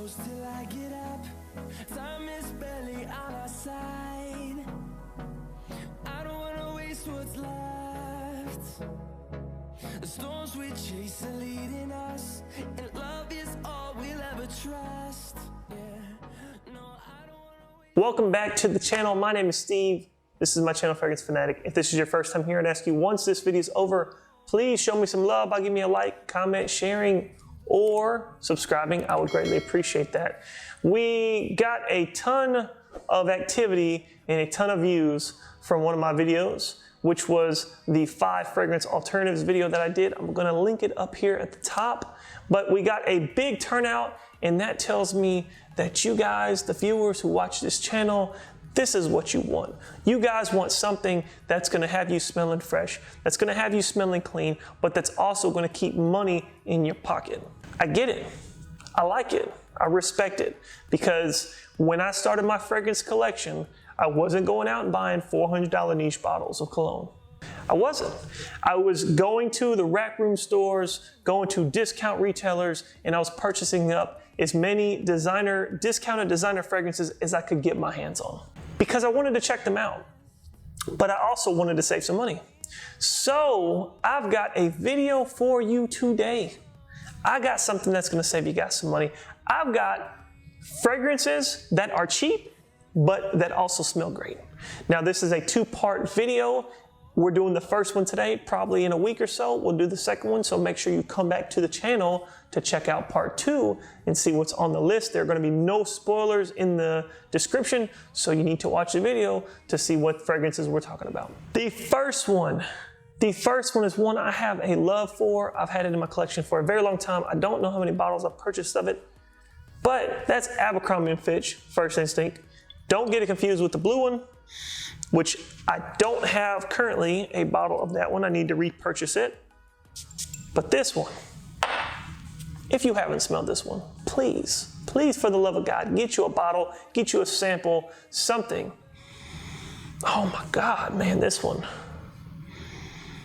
close till I get up. Time is barely on our side. I don't wanna waste what's left. The storms we chase are leading us, and love is all we'll ever trust. Yeah. No, I don't wanna wait. Welcome back to the channel. My name is Steve. This is my channel, Fragrance Fanatic. If this is your first time here, I'd ask you, once this video is over, please show me some love by giving me a like, comment, sharing, or subscribing. I would greatly appreciate that. We got a ton of activity and a ton of views from one of my videos, which was the 5 fragrance alternatives video that I did. I'm gonna link it up here at the top. But we got a big turnout, and that tells me that you guys, the viewers who watch this channel, this is what you want. You guys want something that's gonna have you smelling fresh, that's gonna have you smelling clean, but that's also gonna keep money in your pocket. I get it, I like it, I respect it, because when I started my fragrance collection, I wasn't going out and buying $400 niche bottles of cologne. I wasn't. I was going to the rack room stores, going to discount retailers, and I was purchasing up as many discounted designer fragrances as I could get my hands on, because I wanted to check them out, but I also wanted to save some money. So I've got a video for you today. I got something that's gonna save you guys some money. I've got fragrances that are cheap, but that also smell great. Now, this is a 2-part video. We're doing the first one today, probably in a week or so. We'll do the second one, so make sure you come back to the channel to check out part 2 and see what's on the list. There are gonna be no spoilers in the description, so you need to watch the video to see what fragrances we're talking about. The first one is one I have a love for. I've had it in my collection for a very long time. I don't know how many bottles I've purchased of it, but that's Abercrombie & Fitch, First Instinct. Don't get it confused with the blue one, which I don't have currently a bottle of that one. I need to repurchase it. But this one, if you haven't smelled this one, please, please, for the love of God, get you a bottle, get you a sample, something. Oh my God, man, this one.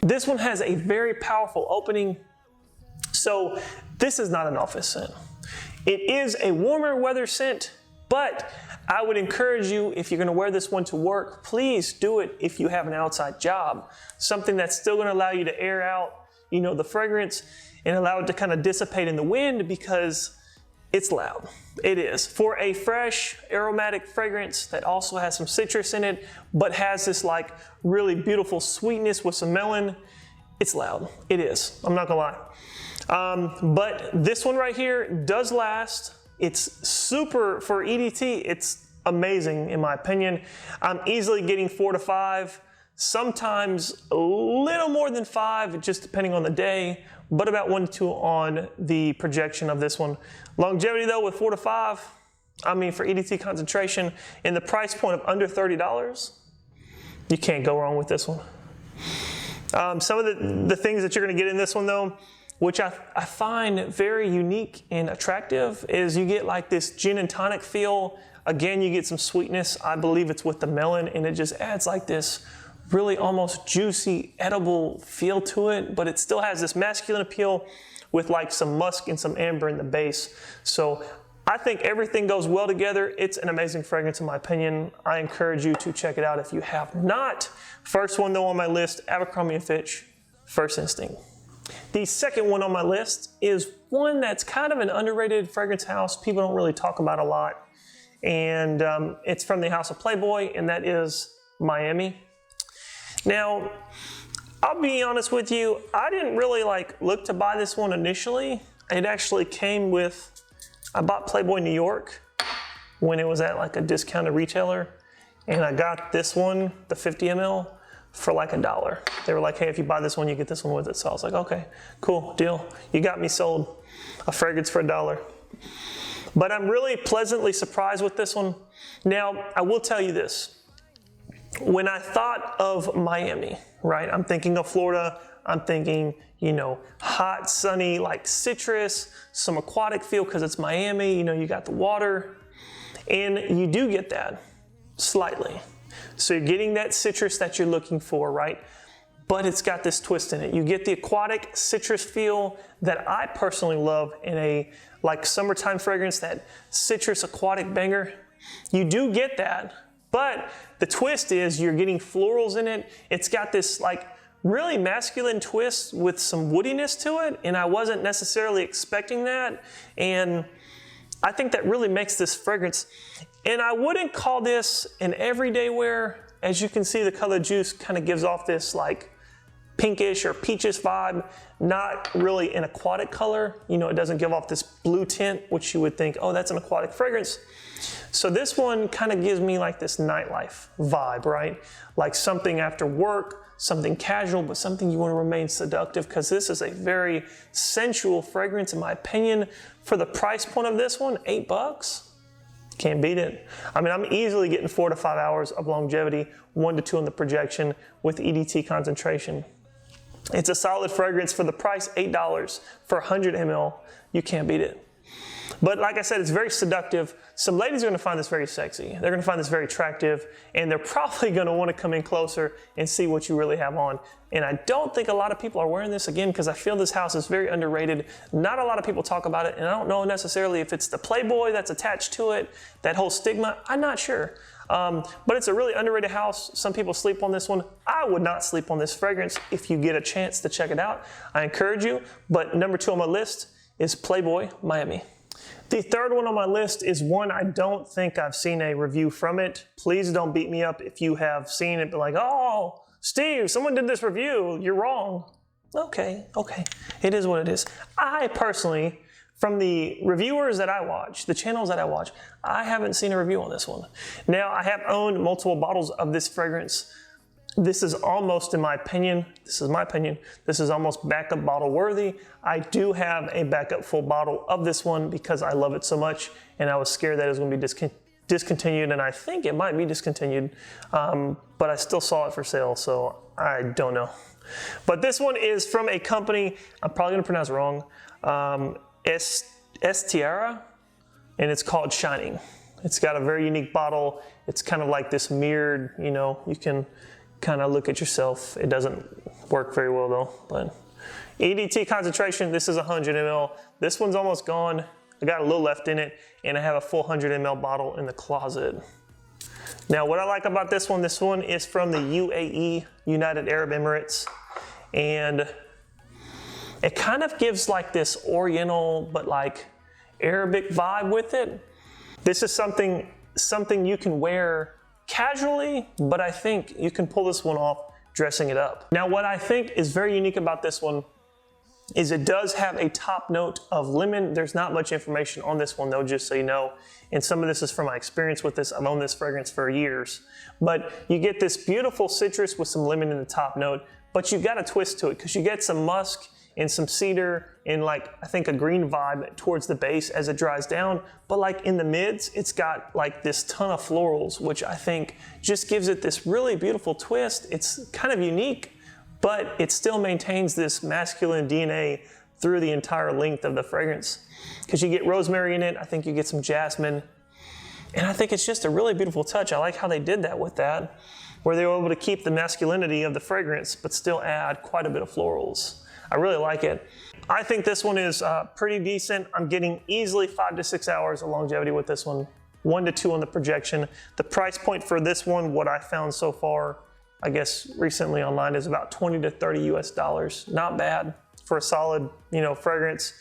This one has a very powerful opening. So this is not an office scent. It is a warmer weather scent, but I would encourage you, if you're gonna wear this one to work, please do it if you have an outside job. Something that's still gonna allow you to air out, the fragrance and allow it to kind of dissipate in the wind, because it's loud. It is. For a fresh aromatic fragrance that also has some citrus in it, but has this like really beautiful sweetness with some melon, it's loud. It is. I'm not gonna lie. But this one right here does last. It's super, for EDT, it's amazing in my opinion. I'm easily getting 4 to 5, sometimes a little more than 5, just depending on the day, but about 1 to 2 on the projection of this one. Longevity though, with 4 to 5, I mean, for EDT concentration and the price point of under $30, you can't go wrong with this one. Some of the things that you're gonna get in this one though, which I find very unique and attractive, is you get like this gin and tonic feel. Again, you get some sweetness. I believe it's with the melon, and it just adds like this really almost juicy, edible feel to it, but it still has this masculine appeal with like some musk and some amber in the base. So I think everything goes well together. It's an amazing fragrance in my opinion. I encourage you to check it out if you have not. First one though on my list, Abercrombie & Fitch, First Instinct. The second one on my list is one that's kind of an underrated fragrance house. People don't really talk about a lot. And it's from the house of Playboy, and that is Miami. Now, I'll be honest with you, I didn't really look to buy this one initially. It actually came with, I bought Playboy New York when it was at like a discounted retailer. And I got this one, the 50 ml, for like $1. They were like, hey, if you buy this one, you get this one with it. So I was like, okay, cool, deal. You got me sold a fragrance for $1. But I'm really pleasantly surprised with this one. Now, I will tell you this. When I thought of Miami, right, I'm thinking of Florida. I'm thinking, hot, sunny, like citrus, some aquatic feel because it's Miami, you got the water. And you do get that slightly. So you're getting that citrus that you're looking for, right? But it's got this twist in it. You get the aquatic citrus feel that I personally love in a like summertime fragrance, that citrus aquatic banger. You do get that, but the twist is you're getting florals in it. It's got this like really masculine twist with some woodiness to it, and I wasn't necessarily expecting that. And I think that really makes this fragrance, and I wouldn't call this an everyday wear. As you can see, the color juice kind of gives off this like pinkish or peachish vibe, not really an aquatic color. You know, it doesn't give off this blue tint, which you would think, oh, that's an aquatic fragrance. So this one kind of gives me like this nightlife vibe, right? Like something after work, something casual, but something you want to remain seductive, because this is a very sensual fragrance in my opinion. For the price point of this one, $8, can't beat it. I mean, I'm easily getting 4 to 5 hours of longevity, 1 to 2 on the projection with EDT concentration. It's a solid fragrance for the price, $8 for 100 ml. You can't beat it. But like I said, it's very seductive. Some ladies are gonna find this very sexy. They're gonna find this very attractive, and they're probably gonna wanna come in closer and see what you really have on. And I don't think a lot of people are wearing this, again, because I feel this house is very underrated. Not a lot of people talk about it, and I don't know necessarily if it's the Playboy that's attached to it, that whole stigma, I'm not sure. But it's a really underrated house. Some people sleep on this one. I would not sleep on this fragrance if you get a chance to check it out. I encourage you, but number 2 on my list is Playboy Miami. The third one on my list is one I don't think I've seen a review from it. Please don't beat me up if you have seen it, but like, oh, Steve, someone did this review, you're wrong. Okay, it is what it is. I personally, from the reviewers that I watch, the channels that I watch, I haven't seen a review on this one. Now, I have owned multiple bottles of this fragrance. This is almost, in my opinion, this is almost backup bottle worthy. I do have a backup full bottle of this one because I love it so much, and I was scared that it was going to be discontinued, and I think it might be discontinued, but I still saw it for sale, so I don't know. But this one is from a company, I'm probably going to pronounce it wrong, Estiera, and it's called Shining. It's got a very unique bottle. It's kind of like this mirrored, you know, you can kind of look at yourself. It doesn't work very well though, but EDT concentration, this is 100 ml. This one's almost gone. I got a little left in it, and I have a full 100 ml bottle in the closet. Now, what I like about this one is from the UAE, United Arab Emirates, and it kind of gives like this oriental, but like Arabic vibe with it. This is something you can wear casually, but I think you can pull this one off dressing it up. Now, what I think is very unique about this one is it does have a top note of lemon. There's not much information on this one though, just so you know. And some of this is from my experience with this. I've owned this fragrance for years. But you get this beautiful citrus with some lemon in the top note, but you got a twist to it because you get some musk and some cedar and like, I think a green vibe towards the base as it dries down. But like in the mids, it's got like this ton of florals, which I think just gives it this really beautiful twist. It's kind of unique, but it still maintains this masculine DNA through the entire length of the fragrance. Because you get rosemary in it, I think you get some jasmine, and I think it's just a really beautiful touch. I like how they did that with that, where they were able to keep the masculinity of the fragrance, but still add quite a bit of florals. I really like it. I think this one is pretty decent. I'm getting easily 5 to 6 hours of longevity with this one, 1 to 2 on the projection. The price point for this one, what I found so far, I guess recently online, is about 20 to 30 US dollars. Not bad for a solid, fragrance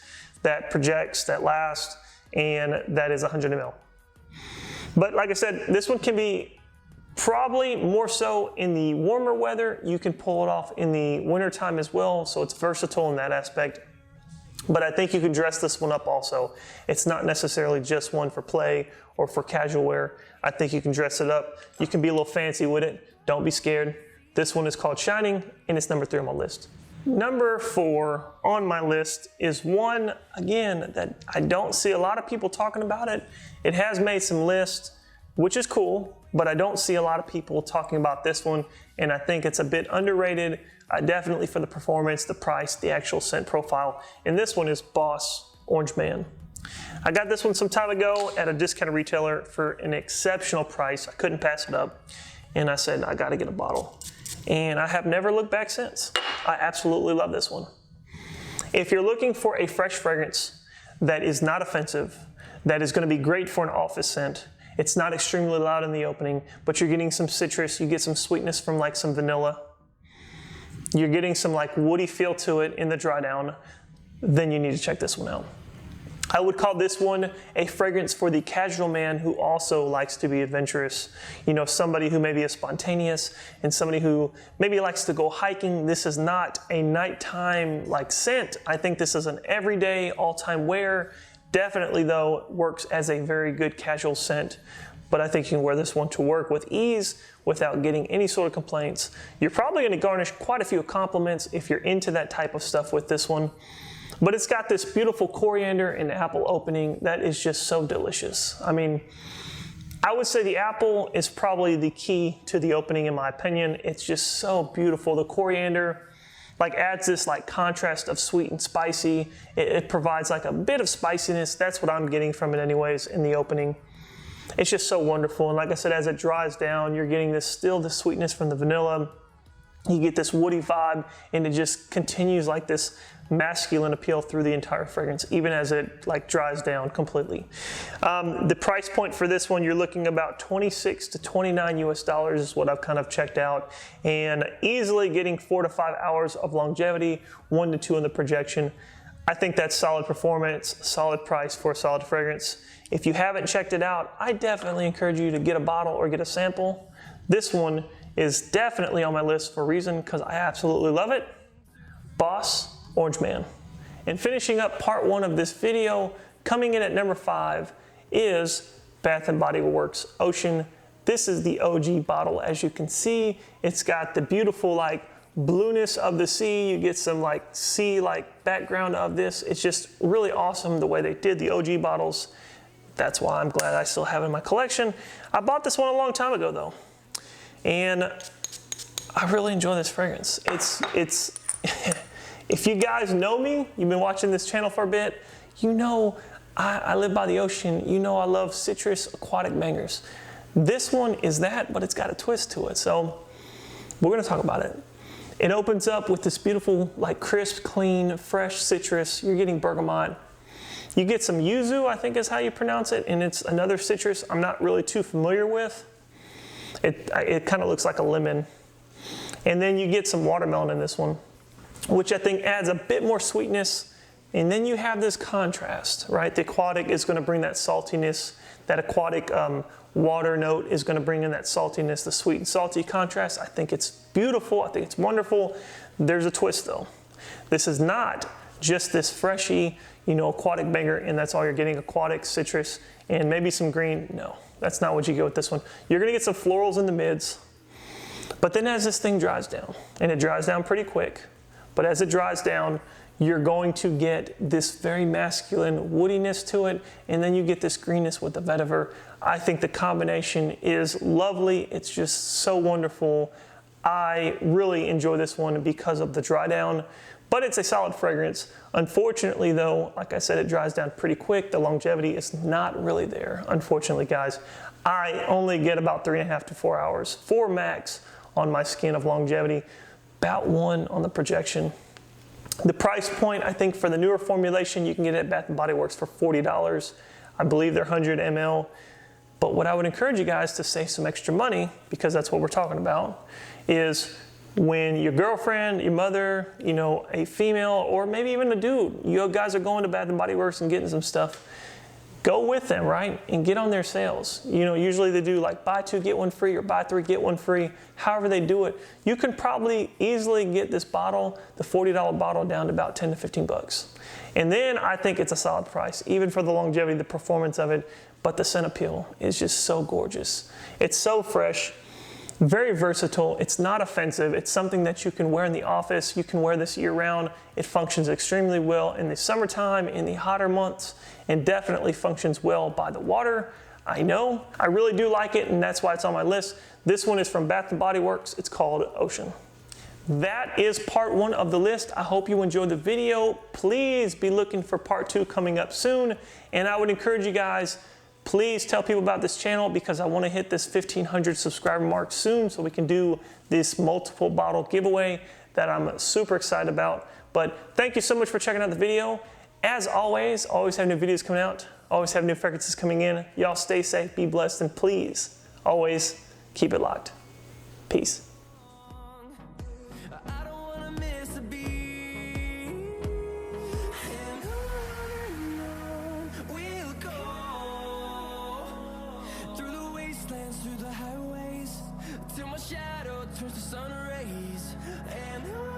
that projects, that lasts, and that is 100 ml. But like I said, this one can be probably more so in the warmer weather. You can pull it off in the winter time as well, so it's versatile in that aspect. But I think you can dress this one up also. It's not necessarily just one for play or for casual wear. I think you can dress it up. You can be a little fancy with it. Don't be scared. This one is called Shining, and it's number 3 on my list. Number 4 on my list is one, again, that I don't see a lot of people talking about it. It has made some lists, which is cool, but I don't see a lot of people talking about this one, and I think it's a bit underrated, definitely for the performance, the price, the actual scent profile. And this one is Boss Orange Man. I got this one some time ago at a discounted retailer for an exceptional price. I couldn't pass it up, and I said, I gotta get a bottle. And I have never looked back since. I absolutely love this one. If you're looking for a fresh fragrance that is not offensive, that is going to be great for an office scent. It's not extremely loud in the opening, but you're getting some citrus, you get some sweetness from like some vanilla. You're getting some like woody feel to it in the dry down. Then you need to check this one out. I would call this one a fragrance for the casual man who also likes to be adventurous. You know, somebody who maybe is spontaneous and somebody who maybe likes to go hiking. This is not a nighttime like scent. I think this is an everyday, all-time wear. Definitely though, works as a very good casual scent. But I think you can wear this one to work with ease without getting any sort of complaints. You're probably gonna garnish quite a few compliments if you're into that type of stuff with this one. But it's got this beautiful coriander and apple opening that is just so delicious. I mean, I would say the apple is probably the key to the opening in my opinion. It's just so beautiful. The coriander like adds this like contrast of sweet and spicy. It provides like a bit of spiciness. That's what I'm getting from it anyways in the opening. It's just so wonderful. And like I said, as it dries down, you're getting this still the sweetness from the vanilla. You get this woody vibe and it just continues like this masculine appeal through the entire fragrance, even as it like dries down completely. The price point for this one, you're looking about 26 to 29 US dollars is what I've kind of checked out, and easily getting 4 to 5 hours of longevity, 1 to 2 in the projection. I think that's solid performance, solid price for a solid fragrance. If you haven't checked it out, I definitely encourage you to get a bottle or get a sample. This one is definitely on my list for a reason, because I absolutely love it. Boss Orange Man. And finishing up part 1 of this video, coming in at number 5 is Bath & Body Works Ocean. This is the OG bottle. As you can see, it's got the beautiful like blueness of the sea. You get some like sea like background of this. It's just really awesome the way they did the OG bottles. That's why I'm glad I still have it in my collection. I bought this one a long time ago though, and I really enjoy this fragrance. It's if you guys know me, you've been watching this channel for a bit, you know I live by the ocean. You know I love citrus aquatic bangers. This one is that, but it's got a twist to it. So we're gonna talk about it. It opens up with this beautiful, like crisp, clean, fresh citrus. You're getting bergamot. You get some yuzu, I think is how you pronounce it, and it's another citrus I'm not really too familiar with. It kind of looks like a lemon. And then you get some watermelon in this one, which I think adds a bit more sweetness. And then you have this contrast, right? The aquatic is going to bring that saltiness. That aquatic water note is going to bring in that saltiness, the sweet and salty contrast. I think it's beautiful. I think it's wonderful. There's a twist though. This is not just this freshy, you know, aquatic banger, and that's all you're getting, aquatic, citrus, and maybe some green. No, that's not what you get with this one. You're going to get some florals in the mids. But then as this thing dries down, and it dries down pretty quick, but as it dries down, you're going to get this very masculine woodiness to it, and then you get this greenness with the vetiver. I think the combination is lovely. It's just so wonderful. I really enjoy this one because of the dry down, but it's a solid fragrance. Unfortunately though, like I said, it dries down pretty quick. The longevity is not really there, unfortunately guys. I only get about 3.5 to 4 hours, 4 max on my skin of longevity, about 1 on the projection. The price point, I think for the newer formulation, you can get it at Bath & Body Works for $40. I believe they're 100 ml. But what I would encourage you guys to save some extra money, because that's what we're talking about, is when your girlfriend, your mother, you know, a female, or maybe even a dude, you guys are going to Bath & Body Works and getting some stuff, go with them, right? And get on their sales. You know, usually they do like buy 2, get 1 free, or buy 3, get 1 free. However they do it, you can probably easily get this bottle, the $40 bottle, down to about 10 to 15 bucks. And then I think it's a solid price, even for the longevity, the performance of it, but the scent appeal is just so gorgeous. It's so fresh, very versatile. It's not offensive. It's something that you can wear in the office. You can wear this year round. It functions extremely well in the summertime, in the hotter months, and definitely functions well by the water. I know, I really do like it, and that's why it's on my list. This one is from Bath & Body Works. It's called Ocean. That is part 1 of the list. I hope you enjoyed the video. Please be looking for part 2 coming up soon. And I would encourage you guys, please tell people about this channel, because I want to hit this 1,500 subscriber mark soon so we can do this multiple bottle giveaway that I'm super excited about. But thank you so much for checking out the video. As always have new videos coming out. Always have new fragrances coming in. Y'all stay safe, be blessed, and please, always keep it locked. Peace. I don't wanna miss a beat, and on we'll go through the wastelands, through the highways, till my shadow turns to sun rays, and on